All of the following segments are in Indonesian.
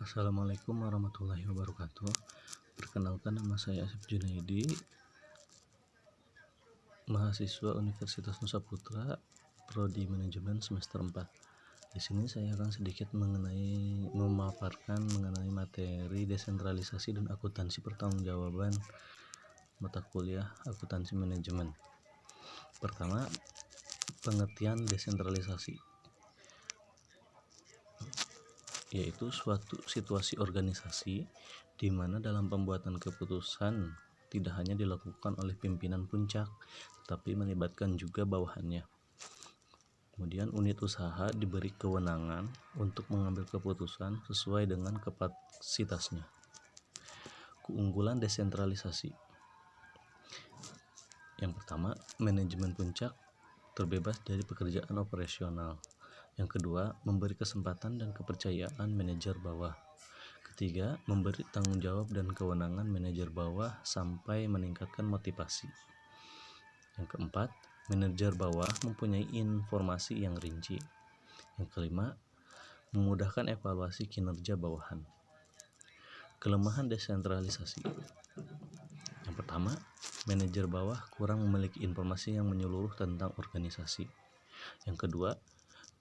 Assalamualaikum warahmatullahi wabarakatuh. Perkenalkan, nama saya Asep Junaidi, mahasiswa Universitas Nusa Putra, Prodi Manajemen semester 4. Di sini saya akan sedikit memaparkan mengenai materi desentralisasi dan akuntansi pertanggungjawaban mata kuliah akuntansi manajemen. Pertama, pengertian desentralisasi, yaitu suatu situasi organisasi di mana dalam pembuatan keputusan tidak hanya dilakukan oleh pimpinan puncak, tetapi melibatkan juga bawahannya. Kemudian unit usaha diberi kewenangan untuk mengambil keputusan sesuai dengan kapasitasnya. Keunggulan desentralisasi. Yang pertama, manajemen puncak terbebas dari pekerjaan operasional. Yang kedua, memberi kesempatan dan kepercayaan manajer bawah. Ketiga, memberi tanggung jawab dan kewenangan manajer bawah sampai meningkatkan motivasi. Yang keempat, manajer bawah mempunyai informasi yang rinci. Yang kelima, memudahkan evaluasi kinerja bawahan. Kelemahan desentralisasi. Yang pertama, manajer bawah kurang memiliki informasi yang menyeluruh tentang organisasi. Yang kedua,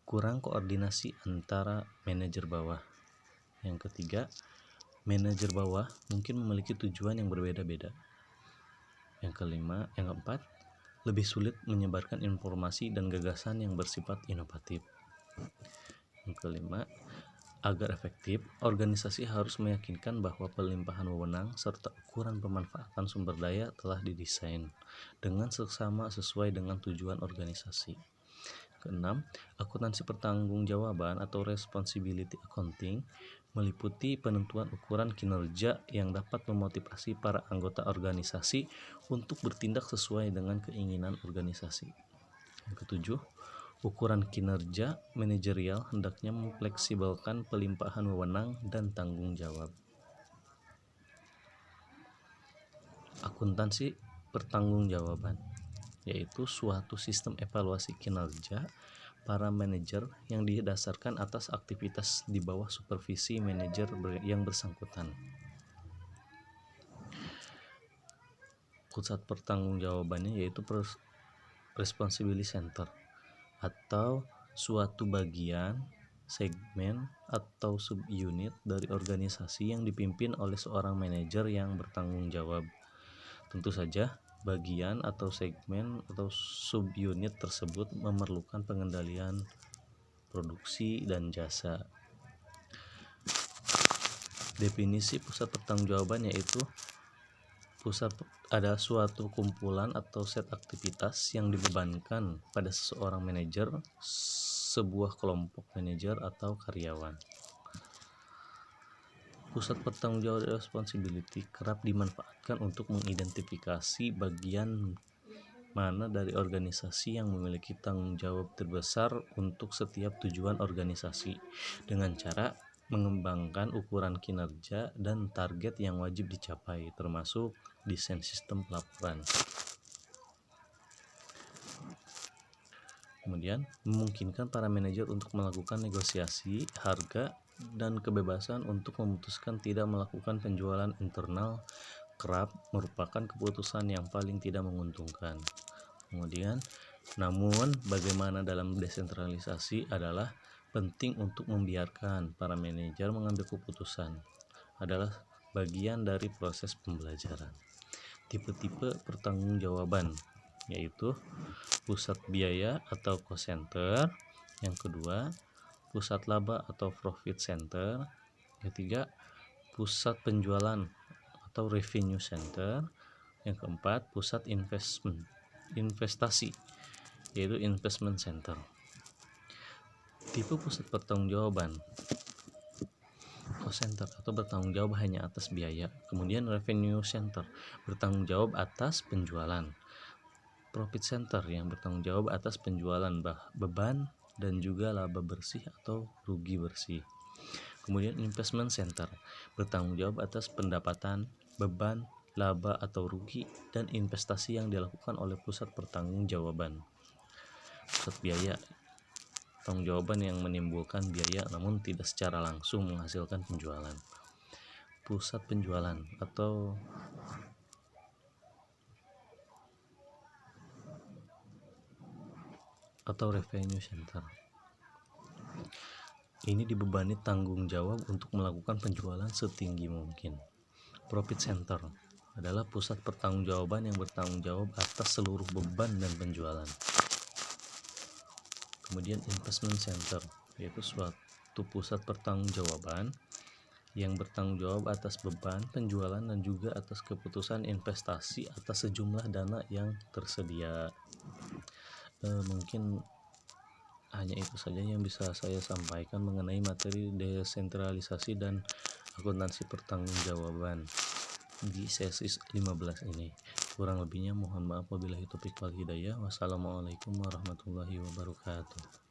kurang koordinasi antara manajer bawah. Yang ketiga, manajer bawah mungkin memiliki tujuan yang berbeda-beda. Yang keempat, lebih sulit menyebarkan informasi dan gagasan yang bersifat inovatif. Yang kelima, agar efektif, organisasi harus meyakinkan bahwa pelimpahan wewenang serta ukuran pemanfaatan sumber daya telah didesain dengan seksama sesuai dengan tujuan organisasi. Keenam, akuntansi pertanggungjawaban atau responsibility accounting meliputi penentuan ukuran kinerja yang dapat memotivasi para anggota organisasi untuk bertindak sesuai dengan keinginan organisasi. Yang ketujuh, ukuran kinerja manajerial hendaknya memfleksibelkan pelimpahan wewenang dan tanggung jawab. Akuntansi pertanggungjawaban, yaitu suatu sistem evaluasi kinerja para manajer yang didasarkan atas aktivitas di bawah supervisi manajer yang bersangkutan. Pusat pertanggungjawabannya yaitu responsibility center atau suatu bagian, segmen, atau subunit dari organisasi yang dipimpin oleh seorang manajer yang bertanggung jawab. Tentu saja, bagian atau segmen atau subunit tersebut memerlukan pengendalian produksi dan jasa. Definisi pusat pertanggungjawaban yaitu ada suatu kumpulan atau set aktivitas yang dibebankan pada seseorang manajer, sebuah kelompok manajer atau karyawan. Pusat pertanggungjawaban responsibility kerap dimanfaatkan untuk mengidentifikasi bagian mana dari organisasi yang memiliki tanggung jawab terbesar untuk setiap tujuan organisasi dengan cara mengembangkan ukuran kinerja dan target yang wajib dicapai, termasuk desain sistem pelaporan. Kemudian, memungkinkan para manajer untuk melakukan negosiasi harga dan kebebasan untuk memutuskan tidak melakukan penjualan internal kerap merupakan keputusan yang paling tidak menguntungkan. Kemudian, namun bagaimana dalam desentralisasi adalah penting untuk membiarkan para manajer mengambil keputusan adalah bagian dari proses pembelajaran. Tipe-tipe pertanggungjawaban yaitu pusat biaya atau cost center, yang kedua pusat laba atau profit center, ketiga pusat penjualan atau revenue center, yang keempat pusat investasi yaitu investment center. Tipe pusat pertanggungjawaban cost center atau bertanggung jawab hanya atas biaya, kemudian revenue center bertanggung jawab atas penjualan, profit center yang bertanggung jawab atas penjualan beban dan juga laba bersih atau rugi bersih. Kemudian investment center bertanggung jawab atas pendapatan, beban, laba atau rugi dan investasi yang dilakukan oleh pusat pertanggungjawaban. Pusat biaya pertanggungjawaban yang menimbulkan biaya namun tidak secara langsung menghasilkan penjualan. Pusat penjualan atau revenue center. Ini dibebani tanggung jawab untuk melakukan penjualan setinggi mungkin. Profit center adalah pusat pertanggungjawaban yang bertanggung jawab atas seluruh beban dan penjualan. Kemudian investment center, yaitu suatu pusat pertanggungjawaban yang bertanggung jawab atas beban penjualan dan juga atas keputusan investasi atas sejumlah dana yang tersedia. Mungkin hanya itu saja yang bisa saya sampaikan mengenai materi desentralisasi dan akuntansi pertanggungjawaban di sesi 15 ini. Kurang lebihnya mohon maaf, wabillahi taufiq wal hidayah. Wassalamualaikum warahmatullahi wabarakatuh.